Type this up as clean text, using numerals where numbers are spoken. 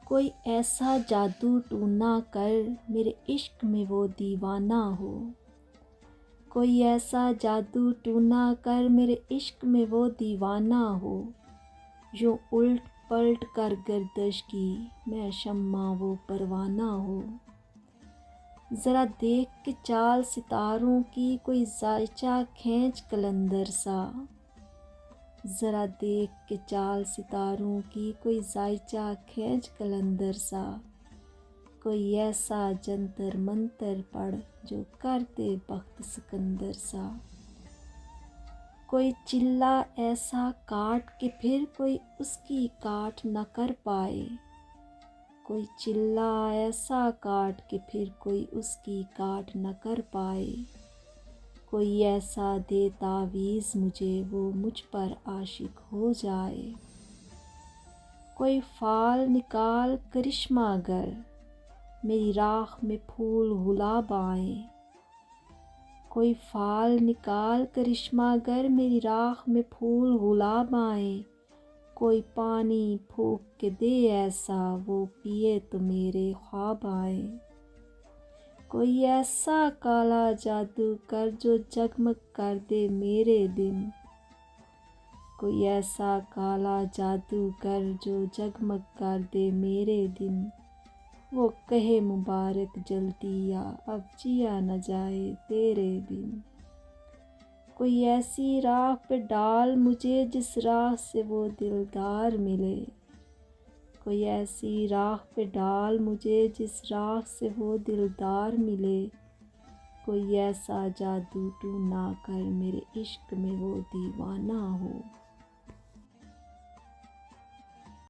کوئی ایسا جادو ٹونا کر میرے عشق میں وہ دیوانہ ہو، کوئی ایسا جادو ٹونا کر میرے عشق میں وہ دیوانہ ہو، یوں الٹ پلٹ کر گردش کی میں شمع وہ پروانہ ہو۔ ذرا دیکھ کے چال ستاروں کی کوئی ذائچہ کھینچ قلندر سا، ذرا دیکھ کے چال ستاروں کی کوئی ذائچہ کھینچ قلندر سا، کوئی ایسا جنتر منتر پڑھ جو کر دے بخت سکندر سا۔ کوئی چلہ ایسا کاٹ کہ پھر کوئی اس کی کاٹ نہ کر پائے، کوئی چلہ ایسا کاٹ کہ پھر کوئی اس کی کاٹ نہ کر پائے، کوئی ایسا دے تعویذ مجھے وہ مجھ پر عاشق ہو جائے۔ کوئی فال نکال کرشمہ گر میری راہ میں پھول گلاب آئیں، کوئی فال نکال کرشمہ گر میری راہ میں پھول گلاب آئیں، کوئی پانی پھونک کے دے ایسا وہ پیے تو میرے خواب آئیں۔ کوئی ایسا کالا جادو کر جو جگمگ کر دے میرے دن، کوئی ایسا کالا جادو کر جو جگمگ کر دے میرے دن، وہ کہے مبارک جلدی آ اب جیا نہ جائے تیرے بن۔ کوئی ایسی راہ پہ ڈال مجھے جس راہ سے وہ دلدار ملے، کوئی ایسی راہ پہ ڈال مجھے جس راہ سے وہ دلدار ملے، کوئی ایسا جادو ٹونا کر میرے عشق میں وہ دیوانہ ہو۔